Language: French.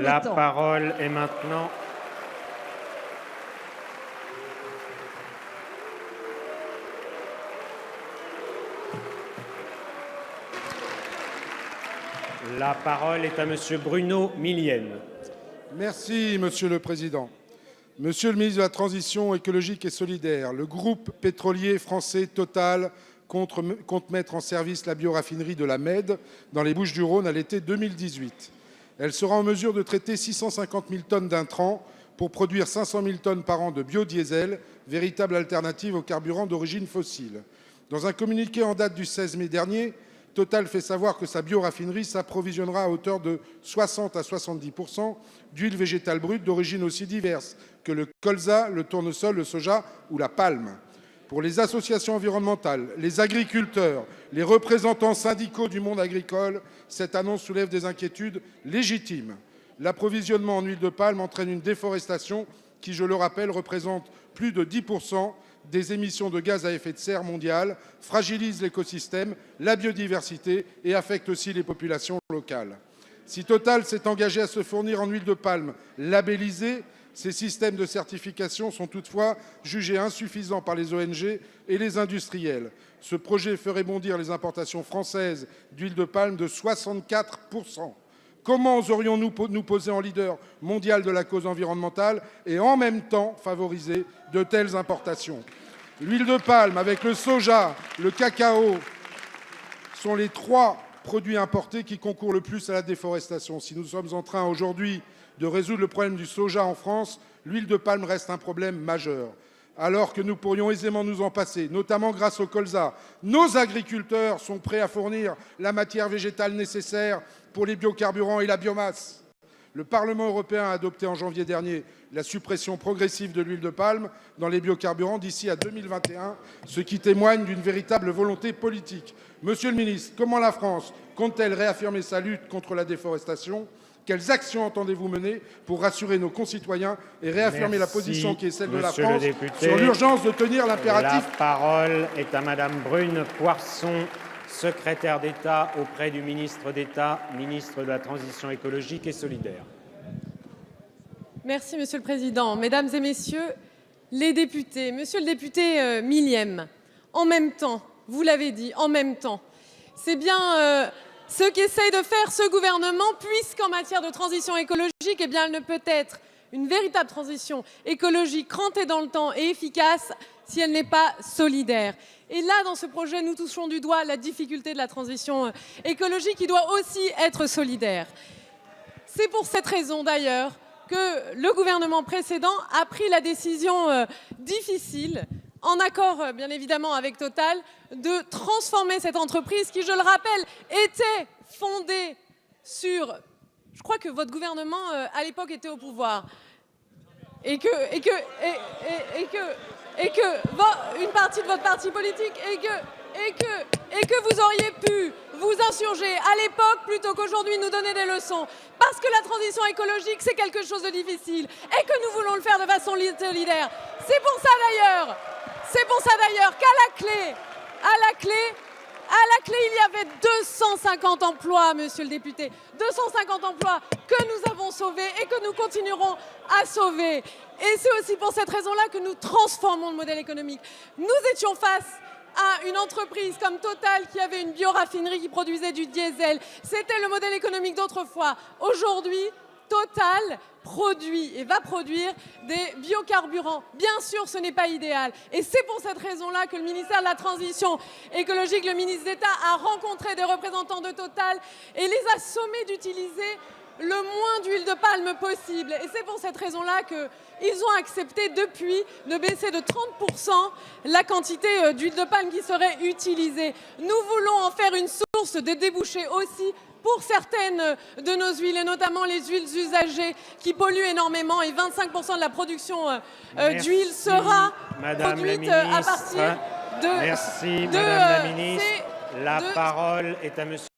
le La temps. parole est maintenant La parole est à Monsieur Bruno Millienne. Merci, Monsieur le Président. Monsieur le ministre de la Transition écologique et solidaire, le groupe pétrolier français Total compte mettre en service la bioraffinerie de la Mède dans les Bouches-du-Rhône à l'été 2018. Elle sera en mesure de traiter 650 000 tonnes d'intrants pour produire 500 000 tonnes par an de biodiesel, véritable alternative aux carburants d'origine fossile. Dans un communiqué en date du 16 mai dernier, Total fait savoir que sa bioraffinerie s'approvisionnera à hauteur de 60 à 70% d'huile végétale brute d'origine aussi diverse que le colza, le tournesol, le soja ou la palme. Pour les associations environnementales, les agriculteurs, les représentants syndicaux du monde agricole, cette annonce soulève des inquiétudes légitimes. L'approvisionnement en huile de palme entraîne une déforestation qui, je le rappelle, représente plus de 10% des émissions de gaz à effet de serre mondiales, fragilise l'écosystème, la biodiversité et affecte aussi les populations locales. Si Total s'est engagé à se fournir en huile de palme labellisée, ces systèmes de certification sont toutefois jugés insuffisants par les ONG et les industriels. Ce projet ferait bondir les importations françaises d'huile de palme de 64%. Comment oserions-nous nous poser en leader mondial de la cause environnementale et en même temps favoriser de telles importations? L'huile de palme avec le soja, le cacao sont les 3 produits importés qui concourent le plus à la déforestation. Si nous sommes en train aujourd'hui de résoudre le problème du soja en France, l'huile de palme reste un problème majeur. Alors que nous pourrions aisément nous en passer, notamment grâce au colza, nos agriculteurs sont prêts à fournir la matière végétale nécessaire pour les biocarburants et la biomasse. Le Parlement européen a adopté en janvier dernier la suppression progressive de l'huile de palme dans les biocarburants d'ici à 2021, ce qui témoigne d'une véritable volonté politique. Monsieur le ministre, comment la France compte-t-elle réaffirmer sa lutte contre la déforestation ? Quelles actions entendez-vous mener pour rassurer nos concitoyens et réaffirmer la position qui est celle de la France sur l'urgence de tenir l'impératif? La parole est à Madame Brune Poirson, secrétaire d'État auprès du ministre d'État, ministre de la Transition écologique et solidaire. Merci, Monsieur le Président. Mesdames et Messieurs les députés, Monsieur le député Millième, en même temps, vous l'avez dit, en même temps, c'est bien ce qu'essaye de faire ce gouvernement, puisqu'en matière de transition écologique, eh bien, elle ne peut être une véritable transition écologique crantée dans le temps et efficace si elle n'est pas solidaire. Et là, dans ce projet, nous touchons du doigt la difficulté de la transition écologique qui doit aussi être solidaire. C'est pour cette raison, d'ailleurs, que le gouvernement précédent a pris la décision difficile, en accord bien évidemment avec Total, de transformer cette entreprise qui, je le rappelle, était fondée sur... Je crois que votre gouvernement, à l'époque, était au pouvoir. Et que une partie de votre parti politique, et que vous auriez pu vous insurger à l'époque plutôt qu'aujourd'hui nous donner des leçons. Parce que la transition écologique, c'est quelque chose de difficile et que nous voulons le faire de façon solidaire. C'est pour ça d'ailleurs qu'à la clé, il y avait 250 emplois, monsieur le député. 250 emplois que nous avons sauvés et que nous continuerons à sauver. Et c'est aussi pour cette raison-là que nous transformons le modèle économique. Nous étions face à une entreprise comme Total qui avait une bioraffinerie qui produisait du diesel. C'était le modèle économique d'autrefois. Aujourd'hui, Total produit et va produire des biocarburants. Bien sûr, ce n'est pas idéal. Et c'est pour cette raison-là que le ministère de la Transition écologique, le ministre d'État, a rencontré des représentants de Total et les a sommés d'utiliser le moins d'huile de palme possible. Et c'est pour cette raison-là qu'ils ont accepté depuis de baisser de 30% la quantité d'huile de palme qui serait utilisée. Nous voulons en faire une source de débouchés aussi pour certaines de nos huiles, et notamment les huiles usagées qui polluent énormément. Et 25% de la production d'huile sera produite à partir de... Merci, Madame la Ministre. La parole est à Monsieur